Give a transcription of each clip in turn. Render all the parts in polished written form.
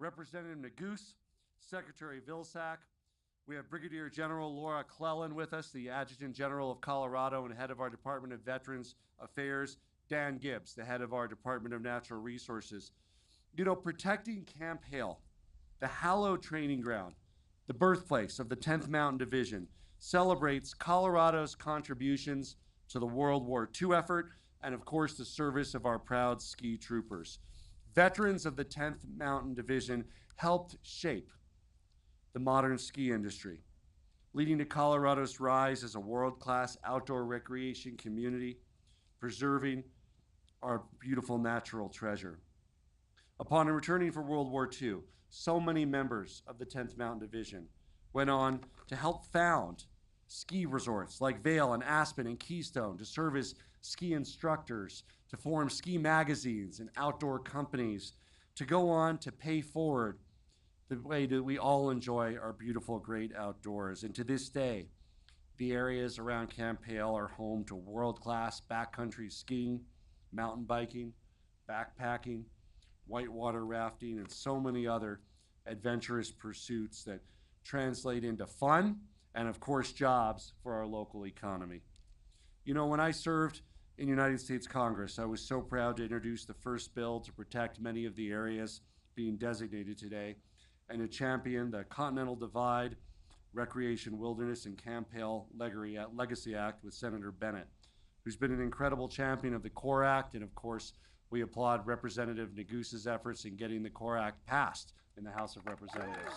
Representative Neguse, Secretary Vilsack. We have Brigadier General Laura Clellan with us, the Adjutant General of Colorado and head of our Department of Veterans Affairs, Dan Gibbs, the head of our Department of Natural Resources. You know, protecting Camp Hale, the hallowed training ground, the birthplace of the 10th Mountain Division, celebrates Colorado's contributions to the World War II effort and, of course, the service of our proud ski troopers. Veterans of the 10th Mountain Division helped shape the modern ski industry, leading to Colorado's rise as a world-class outdoor recreation community, preserving our beautiful natural treasure. Upon returning from World War II, so many members of the 10th Mountain Division went on to help found ski resorts like Vail and Aspen and Keystone, to serve as ski instructors, to form ski magazines and outdoor companies, to go on to pay forward the way that we all enjoy our beautiful, great outdoors. And to this day, the areas around Camp Hale are home to world-class backcountry skiing, mountain biking, backpacking, whitewater rafting, and so many other adventurous pursuits that translate into fun and, of course, jobs for our local economy. You know, when I served in United States Congress, I was so proud to introduce the first bill to protect many of the areas being designated today and to champion the Continental Divide, Recreation, Wilderness, and Camp Hale Legacy Act with Senator Bennett, who's been an incredible champion of the CORE Act. And of course, we applaud Representative Neguse's efforts in getting the CORE Act passed in the House of Representatives.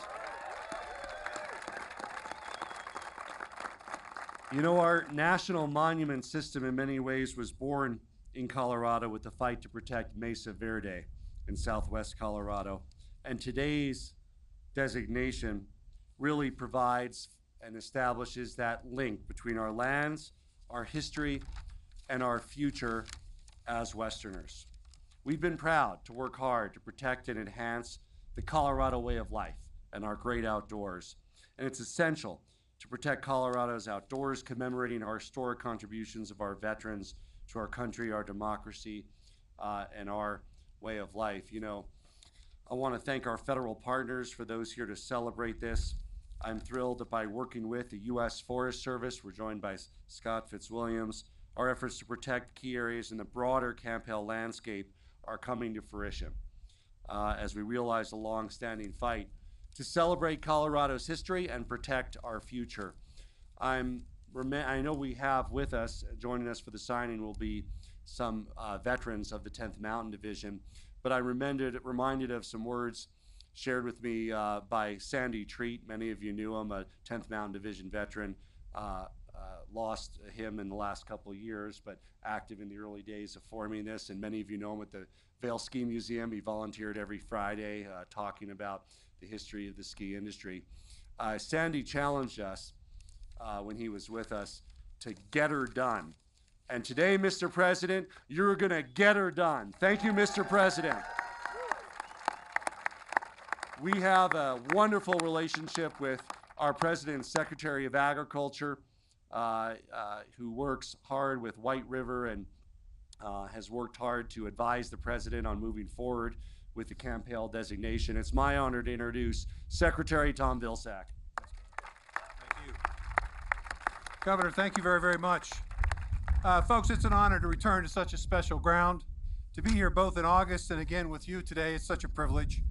You know, our national monument system in many ways was born in Colorado with the fight to protect Mesa Verde in southwest Colorado. And today's designation really provides and establishes that link between our lands, our history, and our future as Westerners. We've been proud to work hard to protect and enhance the Colorado way of life and our great outdoors. And it's essential to protect Colorado's outdoors, commemorating our historic contributions of our veterans to our country, our democracy, and our way of life. You know, I want to thank our federal partners for those here to celebrate this. I'm thrilled that by working with the U.S. Forest Service, we're joined by Scott Fitzwilliams, our efforts to protect key areas in the broader Camp Hale landscape are coming to fruition as we realize the long-standing fight to celebrate Colorado's history and protect our future. I know we have with us, joining us for the signing will be some veterans of the 10th Mountain Division, but I'm reminded of some words shared with me by Sandy Treat. Many of you knew him, a 10th Mountain Division veteran. Lost him in the last couple of years, but active in the early days of forming this. And many of you know him at the Vail Ski Museum. He volunteered every Friday talking about the history of the ski industry. Sandy challenged us when he was with us to get her done. And today, Mr. President, you're gonna get her done. Thank you, Mr. President. We have a wonderful relationship with our President and Secretary of Agriculture, who works hard with White River and has worked hard to advise the President on moving forward with the Camp Hale designation. It's my honor to introduce Secretary Tom Vilsack. Thank you. Governor, thank you very, very much. Folks, it's an honor to return to such a special ground. To be here both in August and again with you today is such a privilege.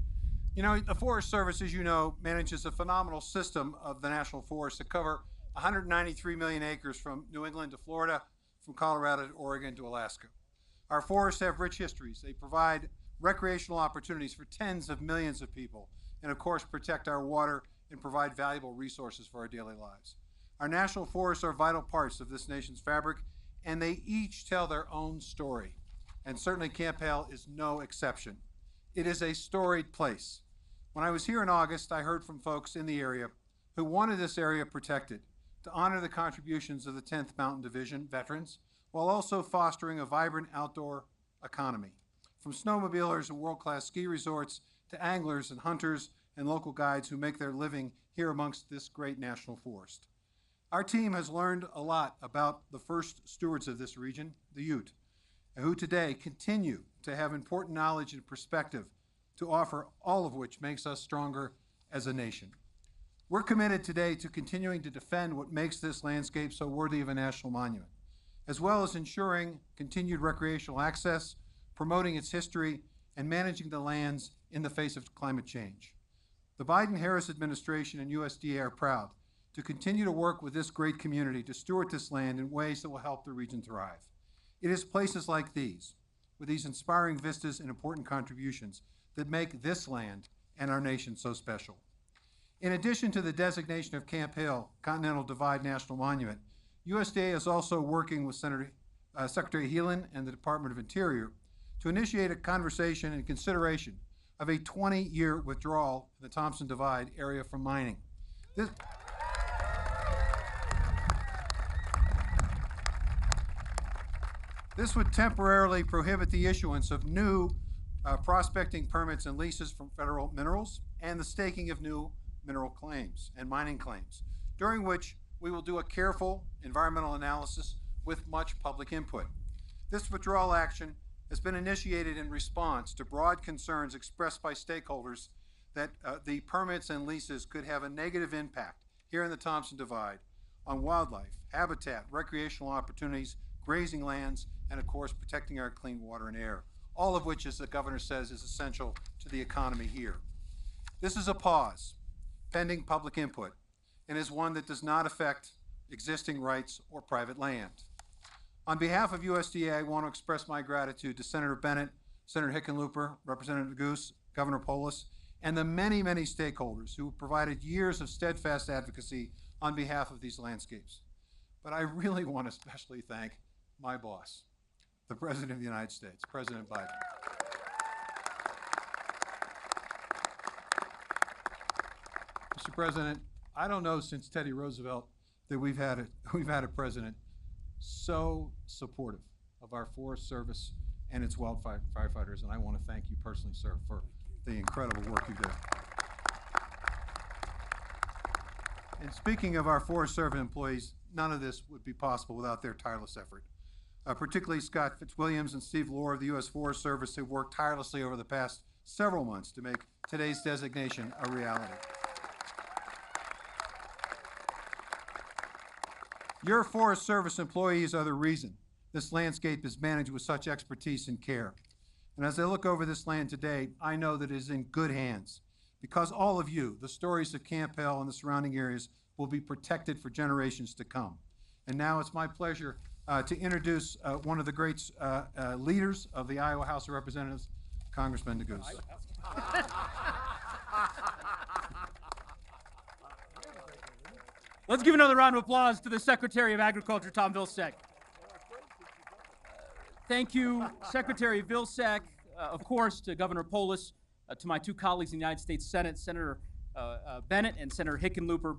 You know, the Forest Service, as you know, manages a phenomenal system of the national forests that cover 193 million acres from New England to Florida, from Colorado to Oregon to Alaska. Our forests have rich histories. They provide recreational opportunities for tens of millions of people, and of course protect our water and provide valuable resources for our daily lives. Our national forests are vital parts of this nation's fabric, and they each tell their own story. And certainly Camp Hale is no exception. It is a storied place. When I was here in August, I heard from folks in the area who wanted this area protected to honor the contributions of the 10th Mountain Division veterans, while also fostering a vibrant outdoor economy. From snowmobilers and world-class ski resorts to anglers and hunters and local guides who make their living here amongst this great national forest. Our team has learned a lot about the first stewards of this region, the Ute, who today continue to have important knowledge and perspective to offer, all of which makes us stronger as a nation. We're committed today to continuing to defend what makes this landscape so worthy of a national monument, as well as ensuring continued recreational access, promoting its history, and managing the lands in the face of climate change. The Biden-Harris administration and USDA are proud to continue to work with this great community to steward this land in ways that will help the region thrive. It is places like these, with these inspiring vistas and important contributions, that make this land and our nation so special. In addition to the designation of Camp Hale Continental Divide National Monument, USDA is also working with Secretary Hale and the Department of Interior to initiate a conversation and consideration of a 20-year withdrawal in the Thompson Divide area from mining. This would temporarily prohibit the issuance of new prospecting permits and leases from federal minerals and the staking of new mineral claims and mining claims, during which we will do a careful environmental analysis with much public input. This withdrawal action has been initiated in response to broad concerns expressed by stakeholders that the permits and leases could have a negative impact here in the Thompson Divide on wildlife, habitat, recreational opportunities, grazing lands, and of course protecting our clean water and air, all of which, as the governor says, is essential to the economy here. This is a pause, pending public input, and is one that does not affect existing rights or private land. On behalf of USDA, I want to express my gratitude to Senator Bennett, Senator Hickenlooper, Representative Goose, Governor Polis, and the many, many stakeholders who provided years of steadfast advocacy on behalf of these landscapes. But I really want to especially thank my boss, the President of the United States, President Biden. Mr. President, I don't know since Teddy Roosevelt that we've had a president so supportive of our Forest Service and its wildfighters, and I want to thank you personally, sir, for the incredible work you do. And speaking of our Forest Service employees, none of this would be possible without their tireless effort. Particularly Scott Fitzwilliams and Steve Lohr of the U.S. Forest Service, who worked tirelessly over the past several months to make today's designation a reality. Your Forest Service employees are the reason this landscape is managed with such expertise and care. And as I look over this land today, I know that it is in good hands, because all of you, the stories of Camp Hale and the surrounding areas, will be protected for generations to come. And now it's my pleasure to introduce one of the great leaders of the Iowa House of Representatives, Congressman DeGoose. Let's give another round of applause to the Secretary of Agriculture, Tom Vilsack. Thank you, Secretary Vilsack, of course, to Governor Polis, to my two colleagues in the United States Senate, Senator Bennett and Senator Hickenlooper,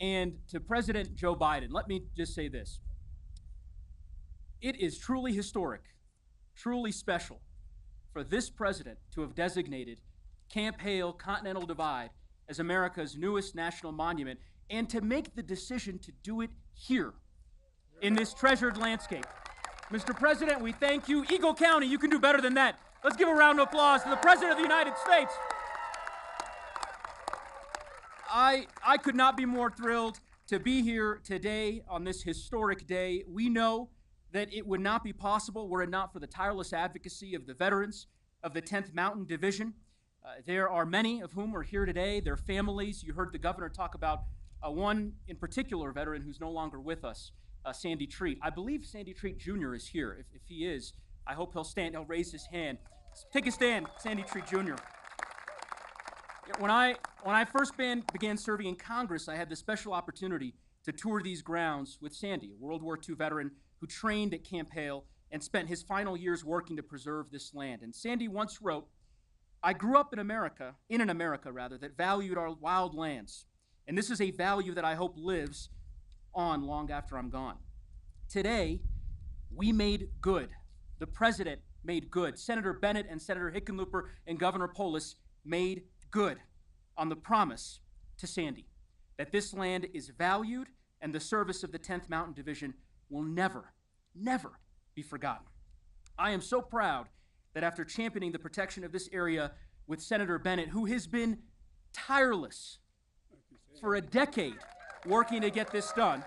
and to President Joe Biden. Let me just say this. It is truly historic, truly special for this president to have designated Camp Hale Continental Divide as America's newest national monument, and to make the decision to do it here in this treasured landscape. Mr. President, we thank you. Eagle County, you can do better than that. Let's give a round of applause to the President of the United States. I could not be more thrilled to be here today on this historic day. We know that it would not be possible were it not for the tireless advocacy of the veterans of the 10th Mountain Division. There are many of whom are here today, their families. You heard the governor talk about one in particular veteran who's no longer with us, Sandy Treat. I believe Sandy Treat Jr. is here. If he is, I hope he'll stand, he'll raise his hand. Take a stand, Sandy Treat Jr. When I first began serving in Congress, I had the special opportunity to tour these grounds with Sandy, a World War II veteran who trained at Camp Hale and spent his final years working to preserve this land. And Sandy once wrote, "I grew up in an America that valued our wild lands. And this is a value that I hope lives on long after I'm gone." Today, we made good. The president made good. Senator Bennett and Senator Hickenlooper and Governor Polis made good on the promise to Sandy that this land is valued and the service of the 10th Mountain Division will never, never be forgotten. I am so proud that after championing the protection of this area with Senator Bennett, who has been tireless for a decade working to get this done,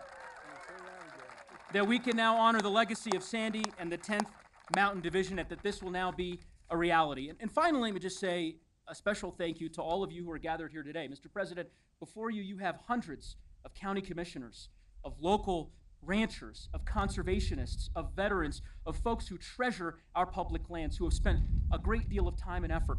that we can now honor the legacy of Sandy and the 10th Mountain Division, and that this will now be a reality. And finally, let me just say a special thank you to all of you who are gathered here today. Mr. President, before you, you have hundreds of county commissioners, of local ranchers, of conservationists, of veterans, of folks who treasure our public lands, who have spent a great deal of time and effort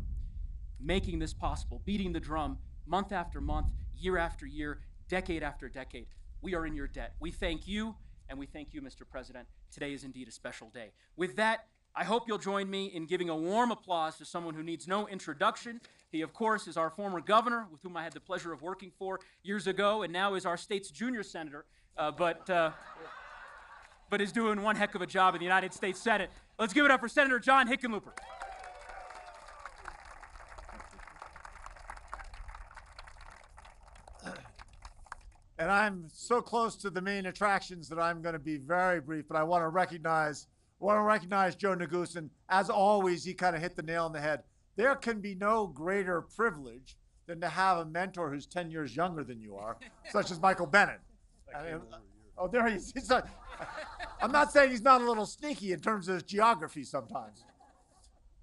making this possible, beating the drum month after month, year after year, decade after decade. We are in your debt. We thank you, and we thank you, Mr. President. Today is indeed a special day. With that, I hope you'll join me in giving a warm applause to someone who needs no introduction. He, of course, is our former governor, with whom I had the pleasure of working for years ago, and now is our state's junior senator, but is doing one heck of a job in the United States Senate. Let's give it up for Senator John Hickenlooper. And I'm so close to the main attractions that I'm going to be very brief, but I want to recognize Joe Neguse, and as always, he kind of hit the nail on the head. There can be no greater privilege than to have a mentor who's 10 years younger than you are, such as Michael Bennett. There he is. I'm not saying he's not a little sneaky in terms of his geography sometimes.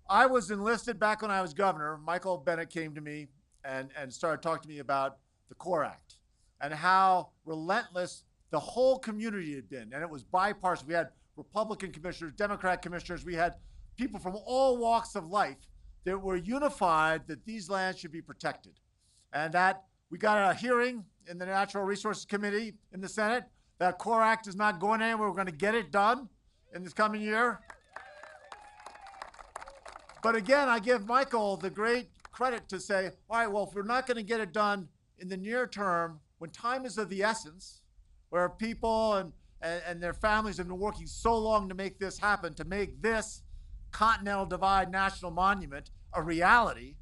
I was enlisted back when I was governor. Michael Bennett came to me and started talking to me about the CORE Act and how relentless the whole community had been. And it was bipartisan. We had Republican commissioners, Democrat commissioners. We had people from all walks of life that were unified that these lands should be protected. And that we got a hearing in the Natural Resources Committee in the Senate. That CORE Act is not going anywhere. We're going to get it done in this coming year. But again, I give Michael the great credit to say, all right, well, if we're not going to get it done in the near term, when time is of the essence, where people and their families have been working so long to make this happen, to make this Continental Divide National Monument a reality,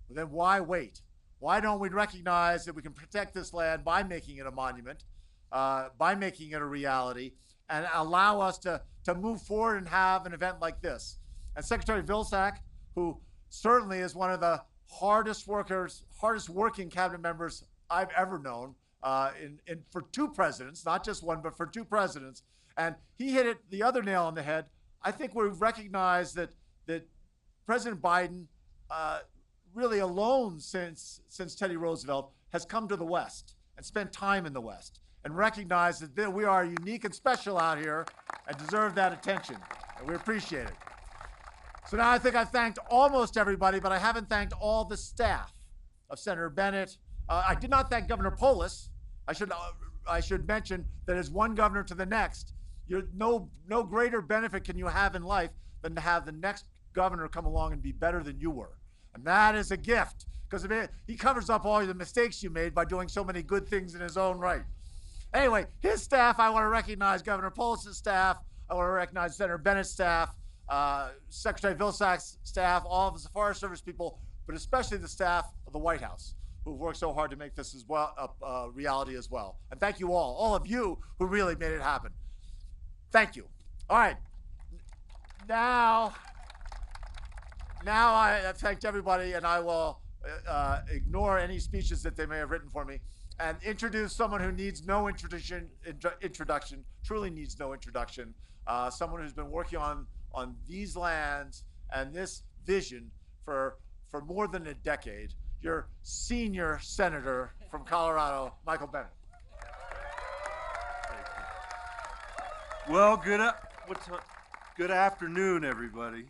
well, then why wait? Why don't we recognize that we can protect this land by making it a monument, by making it a reality, and allow us to move forward and have an event like this? And Secretary Vilsack, who certainly is one of the hardest working cabinet members I've ever known, for two presidents, not just one, but for two presidents. And he hit it the other nail on the head. I think we've recognized that President Biden, really alone since Teddy Roosevelt, has come to the West and spent time in the West and recognized that we are unique and special out here and deserve that attention. And we appreciate it. So now I think I've thanked almost everybody, but I haven't thanked all the staff of Senator Bennett. I did not thank Governor Polis. I should mention that as one governor to the next, no greater benefit can you have in life than to have the next governor come along and be better than you were. And that is a gift, because he covers up all the mistakes you made by doing so many good things in his own right. Anyway, his staff, I want to recognize Governor Polis' staff. I want to recognize Senator Bennett's staff, Secretary Vilsack's staff, all of the Forest Service people, but especially the staff of the White House, who've worked so hard to make this as well a reality as well. And thank you all of you who really made it happen. Thank you. All right. Now I have thanked everybody, and I will ignore any speeches that they may have written for me and introduce someone who needs no introduction, truly needs no introduction, someone who's been working on these lands and this vision for more than a decade, your senior senator from Colorado, Michael Bennett. Well, good afternoon, everybody.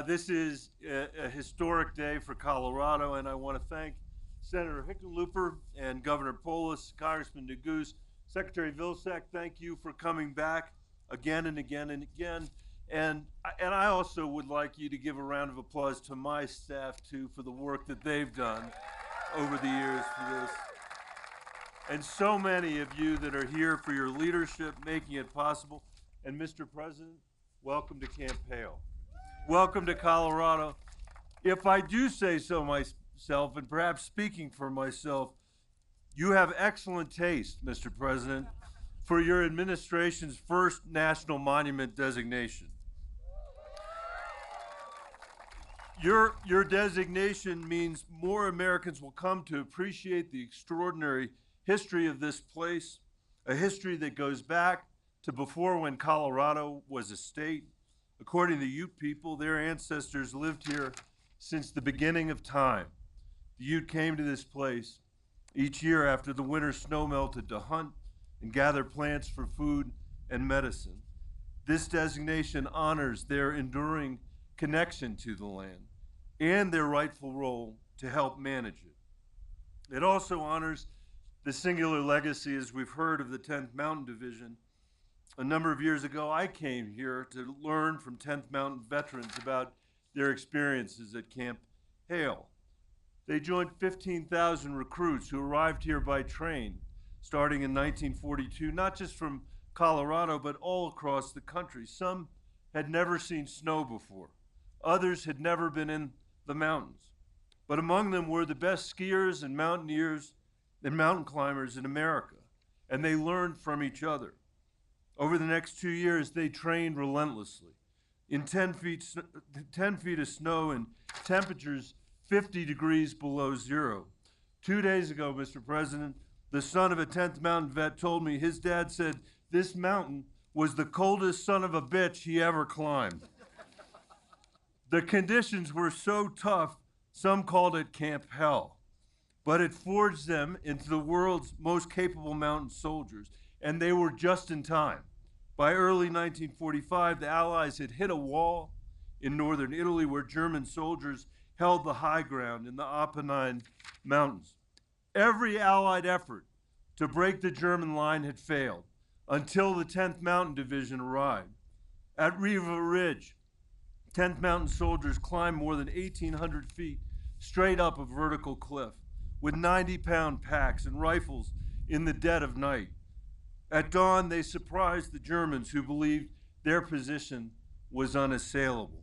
This is a historic day for Colorado, and I want to thank Senator Hickenlooper and Governor Polis, Congressman Neguse, Secretary Vilsack. Thank you for coming back again and again and again. And I also would like you to give a round of applause to my staff, too, for the work that they've done over the years for this. And so many of you that are here for your leadership, making it possible. And Mr. President, welcome to Camp Hale. Welcome to Colorado. If I do say so myself, and perhaps speaking for myself, you have excellent taste, Mr. President, for your administration's first national monument designation. Your designation means more Americans will come to appreciate the extraordinary history of this place, a history that goes back to before when Colorado was a state. According to Ute people, their ancestors lived here since the beginning of time. The Ute came to this place each year after the winter snow melted to hunt and gather plants for food and medicine. This designation honors their enduring connection to the land and their rightful role to help manage it. It also honors the singular legacy, as we've heard, of the 10th Mountain Division. A number of years ago, I came here to learn from 10th Mountain veterans about their experiences at Camp Hale. They joined 15,000 recruits who arrived here by train starting in 1942, not just from Colorado, but all across the country. Some had never seen snow before. Others had never been in the mountains. But among them were the best skiers and mountaineers and mountain climbers in America, and they learned from each other. Over the next 2 years, they trained relentlessly in 10 feet of snow and temperatures 50 degrees below zero. 2 days ago, Mr. President, the son of a 10th Mountain vet told me his dad said this mountain was the coldest son of a bitch he ever climbed. The conditions were so tough, some called it Camp Hell, but it forged them into the world's most capable mountain soldiers, and they were just in time. By early 1945, the Allies had hit a wall in northern Italy where German soldiers held the high ground in the Apennine Mountains. Every Allied effort to break the German line had failed until the 10th Mountain Division arrived. At Riva Ridge, 10th Mountain soldiers climbed more than 1,800 feet straight up a vertical cliff with 90-pound packs and rifles in the dead of night. At dawn, they surprised the Germans who believed their position was unassailable.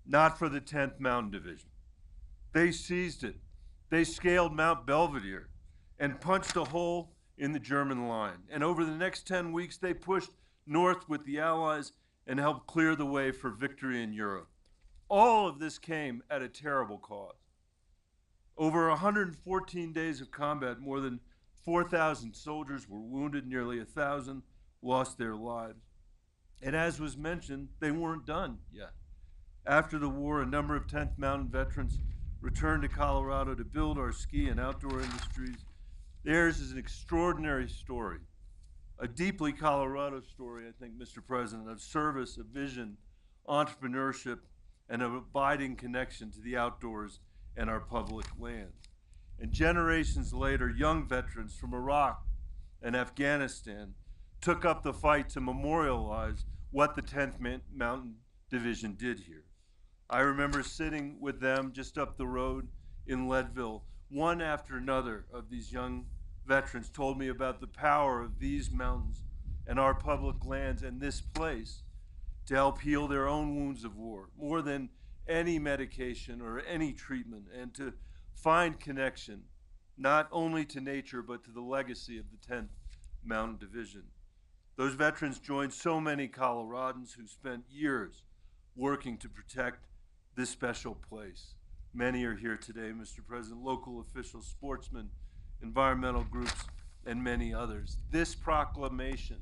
Not for the 10th Mountain Division. They seized it. They scaled Mount Belvedere and punched a hole in the German line. And over the next 10 weeks, they pushed north with the Allies and helped clear the way for victory in Europe. All of this came at a terrible cost. Over 114 days of combat, more than 4,000 soldiers were wounded, nearly 1,000 lost their lives. And as was mentioned, they weren't done yet. After the war, a number of 10th Mountain veterans returned to Colorado to build our ski and outdoor industries. Theirs is an extraordinary story, a deeply Colorado story, I think, Mr. President, of service, of vision, entrepreneurship, and of abiding connection to the outdoors and our public lands. And generations later, young veterans from Iraq and Afghanistan took up the fight to memorialize what the 10th Mountain Division did here. I remember sitting with them just up the road in Leadville. One after another of these young veterans told me about the power of these mountains and our public lands and this place to help heal their own wounds of war, more than any medication or any treatment, and to find connection not only to nature but to the legacy of the 10th Mountain Division. Those veterans joined so many Coloradans who spent years working to protect this special place. Many are here today, Mr. President, local officials, sportsmen, environmental groups, and many others. This proclamation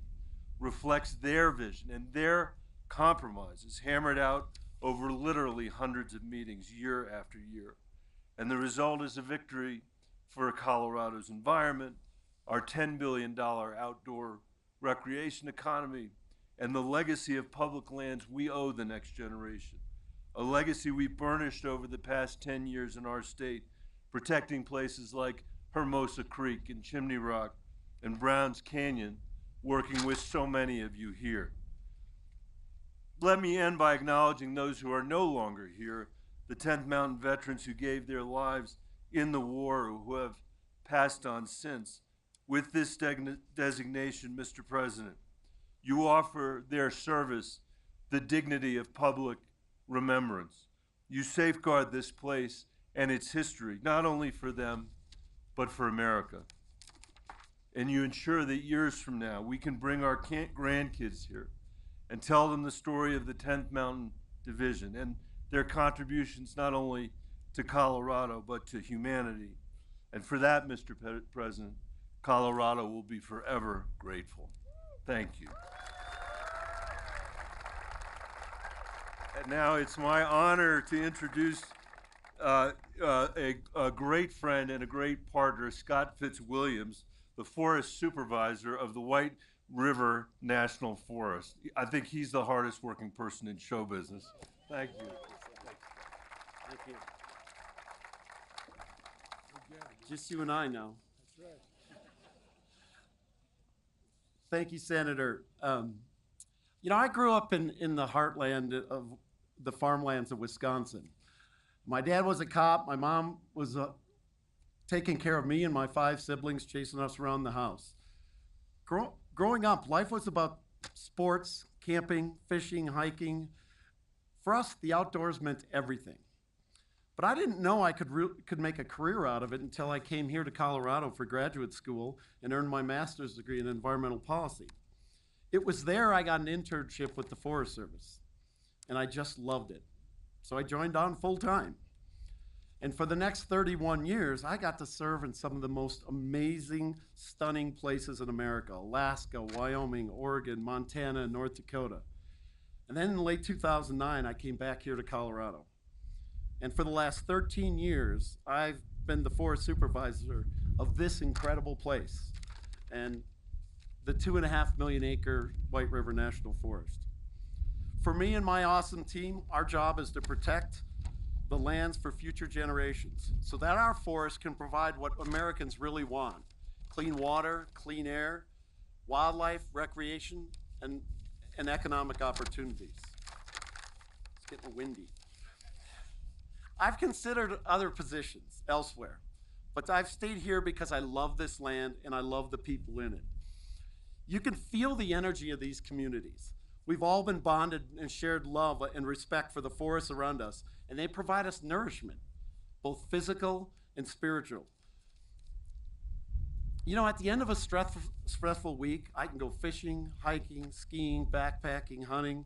reflects their vision and their compromises hammered out over literally hundreds of meetings year after year. And the result is a victory for Colorado's environment, our $10 billion outdoor recreation economy, and the legacy of public lands we owe the next generation. A legacy we burnished over the past 10 years in our state, protecting places like Hermosa Creek and Chimney Rock and Browns Canyon, working with so many of you here. Let me end by acknowledging those who are no longer here, the 10th Mountain veterans who gave their lives in the war or who have passed on since. With this designation, Mr. President, you offer their service the dignity of public remembrance. You safeguard this place and its history, not only for them, but for America. And you ensure that years from now, we can bring our grandkids here and tell them the story of the 10th Mountain Division and their contributions not only to Colorado, but to humanity. And for that, Mr. President, Colorado will be forever grateful. Thank you. And now it's my honor to introduce a great friend and a great partner, Scott Fitzwilliams, the forest supervisor of the White River National Forest. I think he's the hardest working person in show business. Thank you. Thank you. Just you and I now. That's right. Thank you, Senator. You know, I grew up in the heartland of the farmlands of Wisconsin. My dad was a cop. My mom was taking care of me and my 5 siblings, chasing us around the house. Growing up, life was about sports, camping, fishing, hiking. For us, the outdoors meant everything. But I didn't know I could make a career out of it until I came here to Colorado for graduate school and earned my master's degree in environmental policy. It was there I got an internship with the Forest Service, and I just loved it. So I joined on full time. And for the next 31 years, I got to serve in some of the most amazing, stunning places in America: Alaska, Wyoming, Oregon, Montana, and North Dakota. And then in late 2009, I came back here to Colorado. And for the last 13 years, I've been the forest supervisor of this incredible place and the 2.5 million acre White River National Forest. For me and my awesome team, our job is to protect the lands for future generations so that our forests can provide what Americans really want: clean water, clean air, wildlife, recreation, and economic opportunities. It's getting windy. I've considered other positions elsewhere, but I've stayed here because I love this land and I love the people in it. You can feel the energy of these communities. We've all been bonded and shared love and respect for the forests around us, and they provide us nourishment, both physical and spiritual. You know, at the end of a stressful week, I can go fishing, hiking, skiing, backpacking, hunting.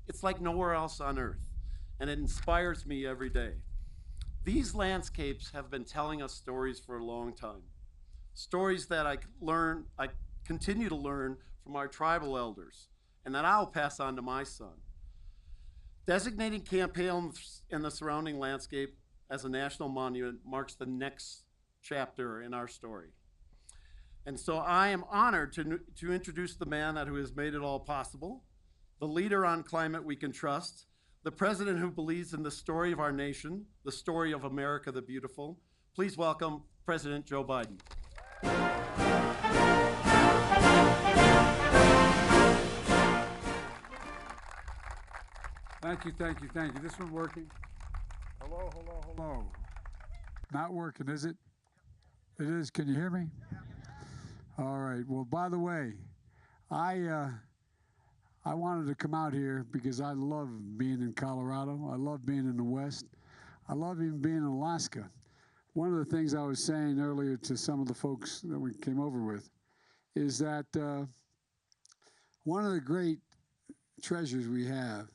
It's like nowhere else on earth, and it inspires me every day. These landscapes have been telling us stories for a long time. Stories that I continue to learn from our tribal elders, and that I'll pass on to my son. Designating Camp Hale and the surrounding landscape as a national monument marks the next chapter in our story. And so I am honored to introduce the man who has made it all possible, the leader on climate we can trust, the president who believes in the story of our nation, the story of America the Beautiful. Please welcome President Joe Biden. Thank you, thank you, thank you. This one working? Hello, hello, hello. Not working, is it? It is. Can you hear me? All right. Well, by the way, I wanted to come out here because I love being in Colorado. I love being in the West. I love even being in Alaska. One of the things I was saying earlier to some of the folks that we came over with is that one of the great treasures we have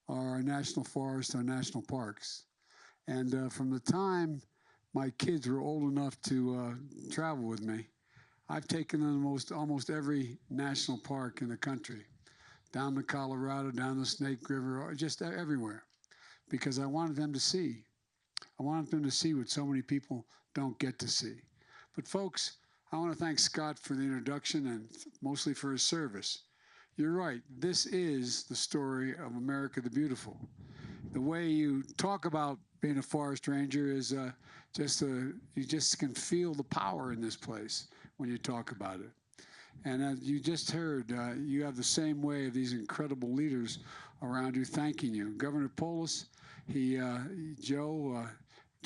are our national forests, our national parks. And from the time my kids were old enough to travel with me, I've taken them to almost every national park in the country, down to Colorado, down the Snake River, or just everywhere, because I wanted them to see. I wanted them to see what so many people don't get to see. But folks, I want to thank Scott for the introduction and mostly for his service. You're right, this is the story of America the Beautiful. The way you talk about being a forest ranger is you just can feel the power in this place when you talk about it. And as you just heard, you have the same way of these incredible leaders around you thanking you. Governor Polis, Joe,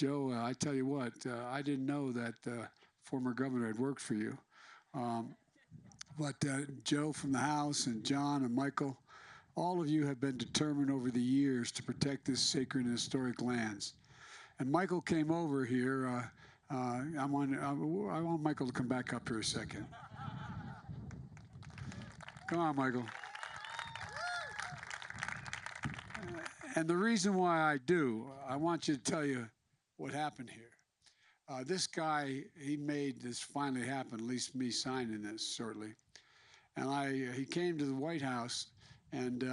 I tell you what, I didn't know that former governor had worked for you. But Joe from the House and John and Michael, all of you have been determined over the years to protect this sacred and historic lands. And Michael came over here. I want Michael to come back up here a second. Come on, Michael. And the reason why I do, I want you to tell you what happened here. This guy, he made this finally happen, at least me signing this shortly. And he came to the White House and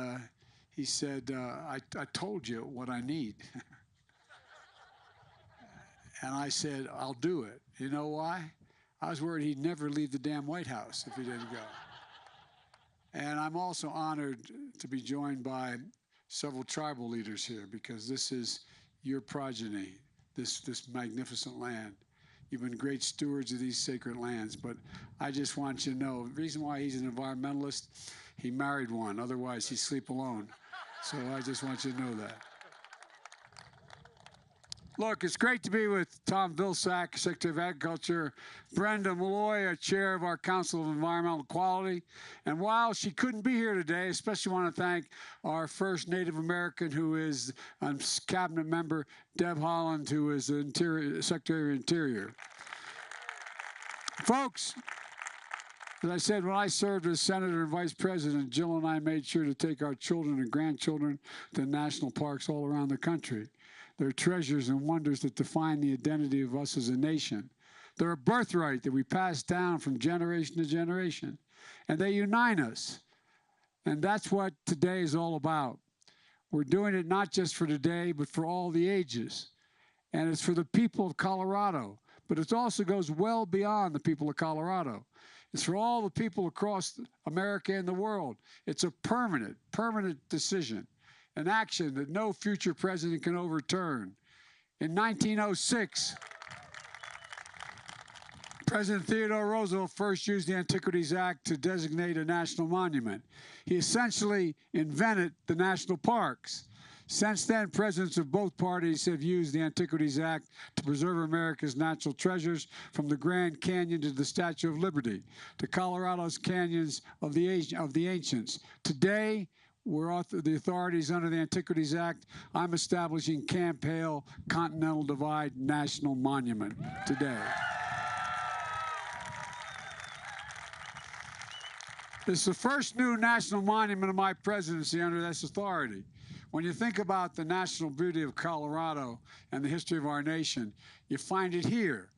he said, I told you what I need. And I said, I'll do it. You know why? I was worried he'd never leave the damn White House if he didn't go. And I'm also honored to be joined by several tribal leaders here because this is your progeny, this magnificent land. You've been great stewards of these sacred lands, but I just want you to know, the reason why he's an environmentalist, he married one, otherwise he'd sleep alone. So I just want you to know that. Look, it's great to be with Tom Vilsack, Secretary of Agriculture, Brenda Malloy, Chair of our Council of Environmental Quality. And while she couldn't be here today, I especially want to thank our first Native American who is a cabinet member, Deb Haaland, who is the Secretary of Interior. Folks, as I said, when I served as Senator and Vice President, Jill and I made sure to take our children and grandchildren to national parks all around the country. They're treasures and wonders that define the identity of us as a nation. They're a birthright that we pass down from generation to generation. And they unite us. And that's what today is all about. We're doing it not just for today, but for all the ages. And it's for the people of Colorado. But it also goes well beyond the people of Colorado. It's for all the people across America and the world. It's a permanent decision. An action that no future president can overturn. In 1906, President Theodore Roosevelt first used the Antiquities Act to designate a national monument. He essentially invented the national parks. Since then, presidents of both parties have used the Antiquities Act to preserve America's natural treasures, from the Grand Canyon to the Statue of Liberty, to Colorado's canyons of the ancients. Today, the authorities under the Antiquities Act, I'm establishing Camp Hale Continental Divide National Monument today. This is the first new national monument of my presidency under this authority. When you think about the national beauty of Colorado and the history of our nation, you find it here.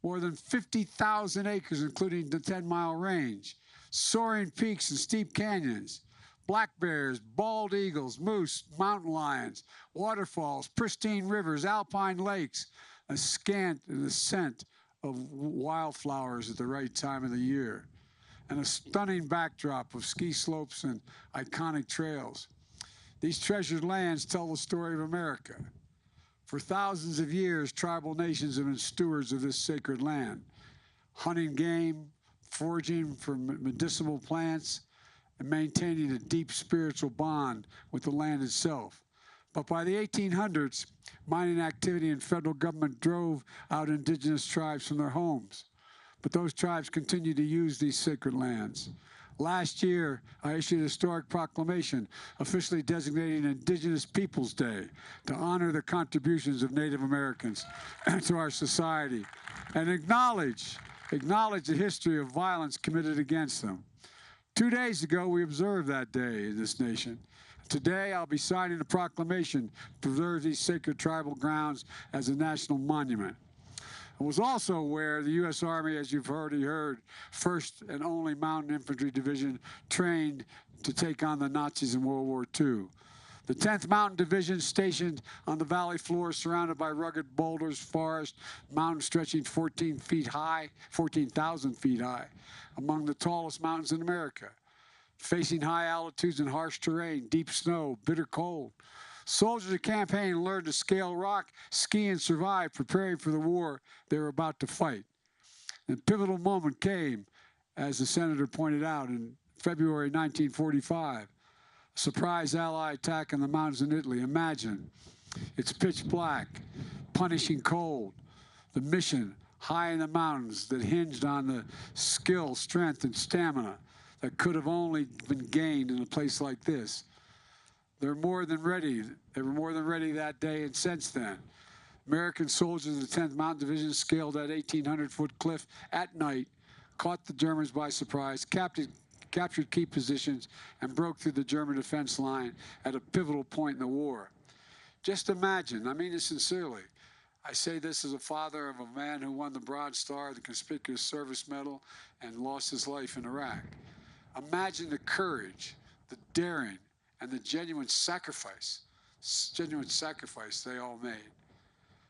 More than 50,000 acres, including the 10-mile range, soaring peaks and steep canyons, black bears, bald eagles, moose, mountain lions, waterfalls, pristine rivers, alpine lakes, a scent of wildflowers at the right time of the year, and a stunning backdrop of ski slopes and iconic trails. These treasured lands tell the story of America. For thousands of years, tribal nations have been stewards of this sacred land, hunting game, foraging for medicinal plants, and maintaining a deep spiritual bond with the land itself. But by the 1800s, mining activity and federal government drove out indigenous tribes from their homes. But those tribes continue to use these sacred lands. Last year, I issued a historic proclamation officially designating Indigenous Peoples Day to honor the contributions of Native Americans to our society and acknowledge the history of violence committed against them. 2 days ago, we observed that day in this nation. Today, I'll be signing a proclamation to preserve these sacred tribal grounds as a national monument. It was also where the U.S. Army, as you've already heard, 1st and only Mountain Infantry Division, trained to take on the Nazis in World War II. The 10th Mountain Division, stationed on the valley floor, surrounded by rugged boulders, forest, mountains stretching 14,000 feet high, among the tallest mountains in America, facing high altitudes and harsh terrain, deep snow, bitter cold. Soldiers of Camp Hale learned to scale rock, ski, and survive, preparing for the war they were about to fight. And a pivotal moment came, as the senator pointed out, in February 1945. A surprise Allied attack on the mountains in Italy. Imagine, it's pitch black, punishing cold. The mission, high in the mountains, that hinged on the skill, strength, and stamina that could have only been gained in a place like this. They were more than ready. They were more than ready that day and since then. American soldiers of the 10th Mountain Division scaled that 1,800-foot cliff at night, caught the Germans by surprise, captured key positions, and broke through the German defense line at a pivotal point in the war. Just imagine, I mean it sincerely. I say this as a father of a man who won the Bronze Star, the Conspicuous Service Medal, and lost his life in Iraq. Imagine the courage, the daring, and the genuine sacrifice they all made.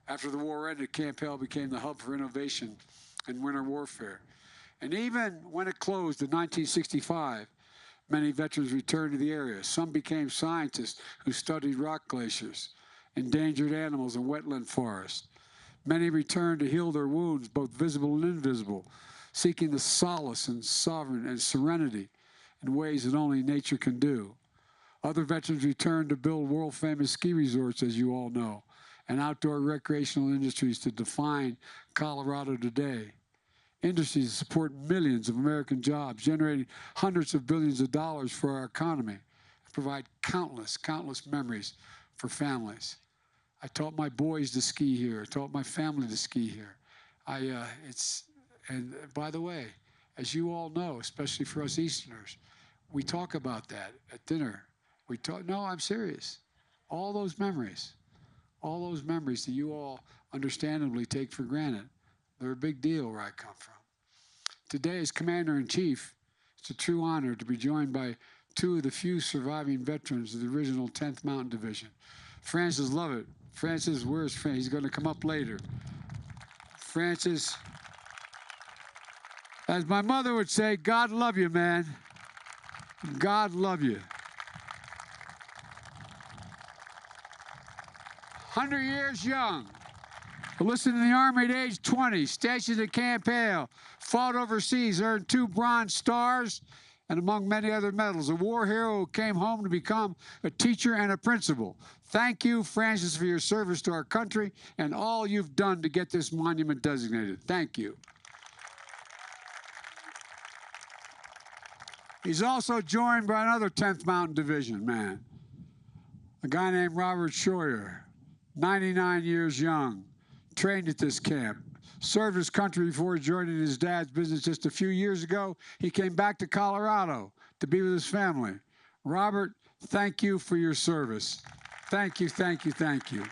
After the war ended, Camp Hale became the hub for innovation and winter warfare. And even when it closed in 1965, many veterans returned to the area. Some became scientists who studied rock glaciers, endangered animals, and wetland forests. Many returned to heal their wounds, both visible and invisible, seeking the solace and sovereign and serenity in ways that only nature can do. Other veterans returned to build world-famous ski resorts, as you all know, and outdoor recreational industries to define Colorado today. Industries that support millions of American jobs, generating hundreds of billions of dollars for our economy, and provide countless memories for families. I taught my boys to ski here. I taught my family to ski here. And by the way, as you all know, especially for us Easterners, we talk about that at dinner. No, I'm serious. All those memories that you all understandably take for granted, they're a big deal where I come from. Today, as Commander-in-Chief, it's a true honor to be joined by two of the few surviving veterans of the original 10th Mountain Division. Francis Lovett. Francis, where's Francis? He's going to come up later. Francis, as my mother would say, God love you, man. God love you. 100 years young. Enlisted in the Army at age 20, stationed at Camp Hale, fought overseas, earned 2 Bronze Stars, and among many other medals, a war hero who came home to become a teacher and a principal. Thank you, Francis, for your service to our country and all you've done to get this monument designated. Thank you. He's also joined by another 10th Mountain Division man, a guy named Robert Scheuer, 99 years young, trained at this camp, served his country before joining his dad's business just a few years ago. He came back to Colorado to be with his family. Robert, thank you for your service. Thank you, thank you, thank you.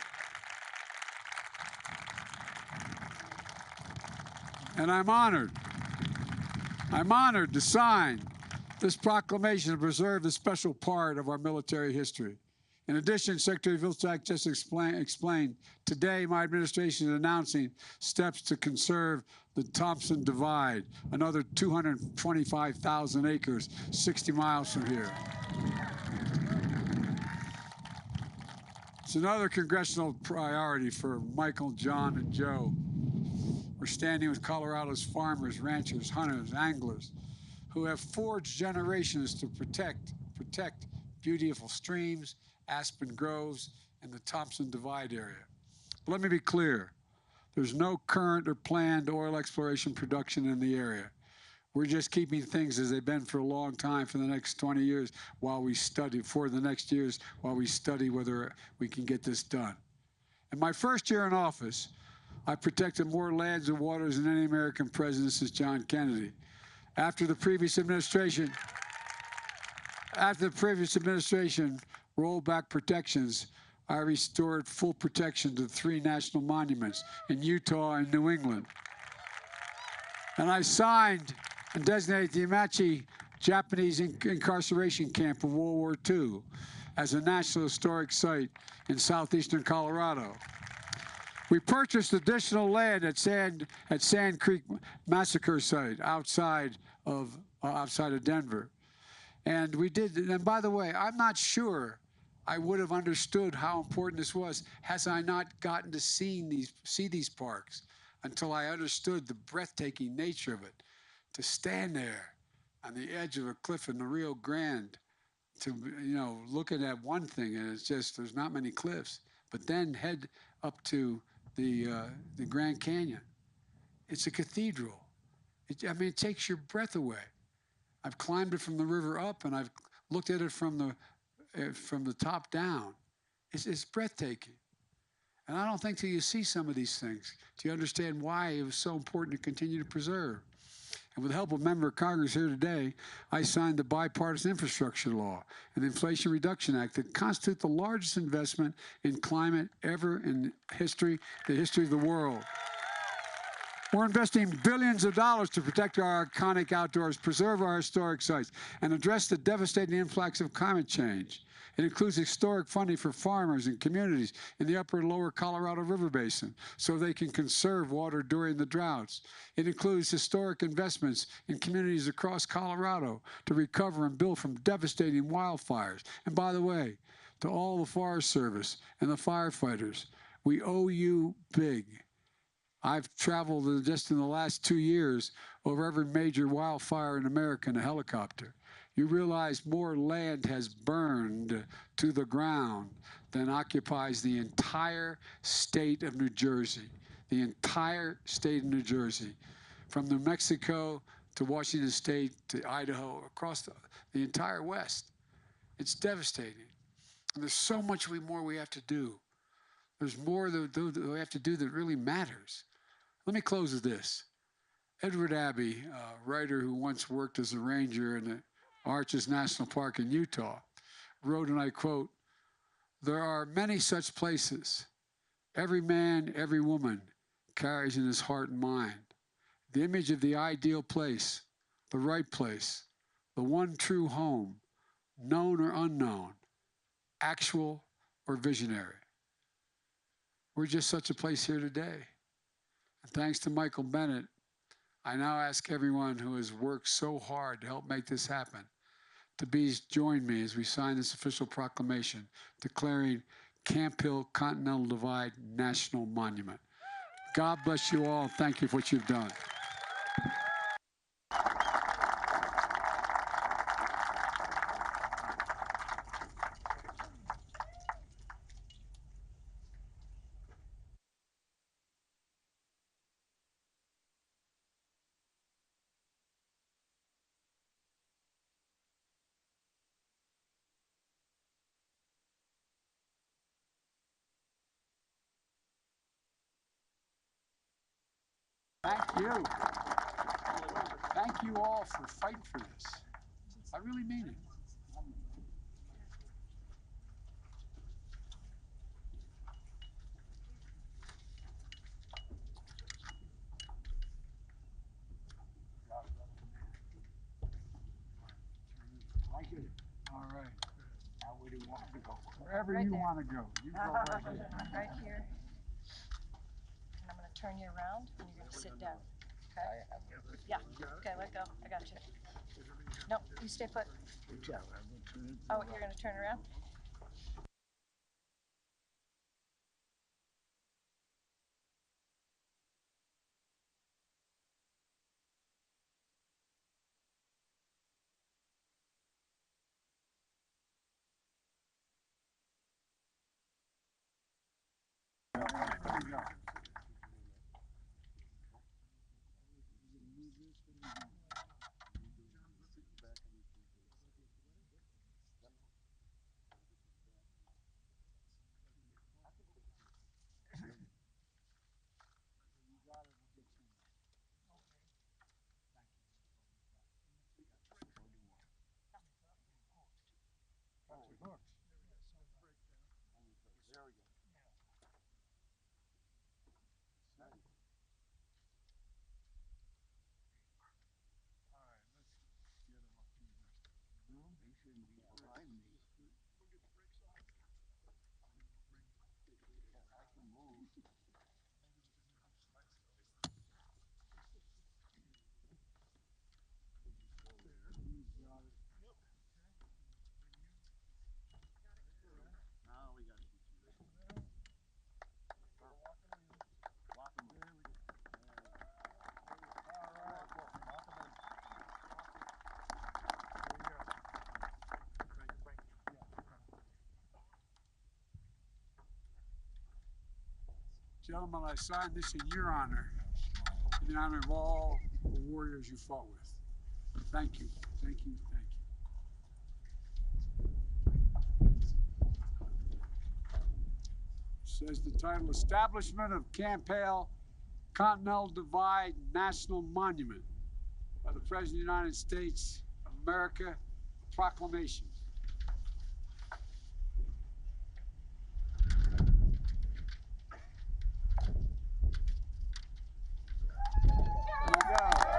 And I'm honored to sign this proclamation to preserve this special part of our military history. In addition, Secretary Vilsack just explained, today my administration is announcing steps to conserve the Thompson Divide, another 225,000 acres, 60 miles from here. It's another congressional priority for Michael, John, and Joe. We're standing with Colorado's farmers, ranchers, hunters, anglers, who have forged generations to protect beautiful streams, aspen groves, and the Thompson Divide area. But let me be clear. There's no current or planned oil exploration production in the area. We're just keeping things as they've been for a long time for the next 20 years while we study, whether we can get this done. In my first year in office, I protected more lands and waters than any American president since John Kennedy. After the previous administration rolled back protections, I restored full protection to 3 national monuments in Utah and New England. And I signed and designated the Amache Japanese incarceration camp of World War II as a National Historic Site in southeastern Colorado. We purchased additional land at Sand Creek Massacre Site outside of Denver. And we did, and by the way, I'm not sure I would have understood how important this was had I not gotten to see these parks until I understood the breathtaking nature of it. To stand there on the edge of a cliff in the Rio Grande, looking at one thing, and it's just, there's not many cliffs, but then head up to the Grand Canyon. It's a cathedral. It takes your breath away. I've climbed it from the river up, and I've looked at it from the top down. It's breathtaking. And I don't think till you see some of these things do you understand why it was so important to continue to preserve. And with the help of a member of Congress here today, I signed the bipartisan infrastructure law and the Inflation Reduction Act that constitute the largest investment in climate ever in the history of the world. We're investing billions of dollars to protect our iconic outdoors, preserve our historic sites, and address the devastating influx of climate change. It includes historic funding for farmers and communities in the upper and lower Colorado River Basin so they can conserve water during the droughts. It includes historic investments in communities across Colorado to recover and build from devastating wildfires. And by the way, to all the Forest Service and the firefighters, we owe you big. I've traveled just in the last 2 years over every major wildfire in America in a helicopter. You realize more land has burned to the ground than occupies the entire state of New Jersey. The entire state of New Jersey, from New Mexico to Washington State to Idaho, across the entire West. It's devastating. And there's so much more we have to do. There's more that we have to do that really matters. Let me close with this. Edward Abbey, a writer who once worked as a ranger in the Arches National Park in Utah, wrote, and I quote, "There are many such places. Every man, every woman carries in his heart and mind the image of the ideal place, the right place, the one true home, known or unknown, actual or visionary." We're just such a place here today. And thanks to Michael Bennett, I now ask everyone who has worked so hard to help make this happen to join me as we sign this official proclamation declaring Camp Hill Continental Divide National Monument. God bless you all. Thank you for what you've done. Thank you. Thank you all for fighting for this. I really mean it. I get it. All right. Now where do you want to go? Wherever Right you there. want to go. You go right there. Right here. And I'm gonna turn you around and you're gonna sit down. Okay? Yeah. Okay, let go. I got you. No, you stay put. Oh, you're gonna turn around? There you go. Gentlemen, I signed this in your honor, in the honor of all the warriors you fought with. Thank you, thank you, thank you. Says the title, Establishment of Camp Hale Continental Divide National Monument. of the President of the United States of America, proclamation. There you go.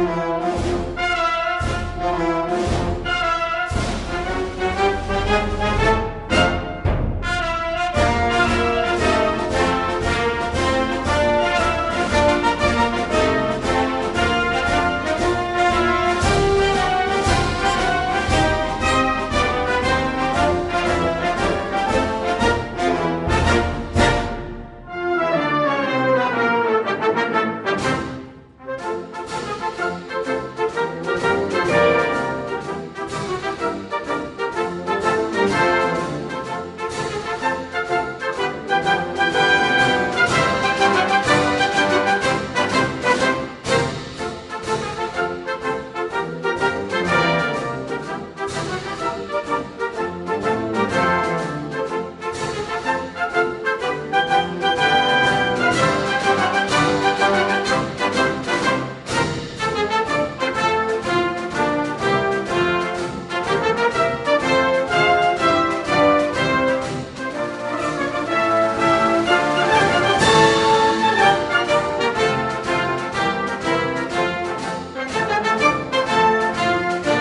Thank you.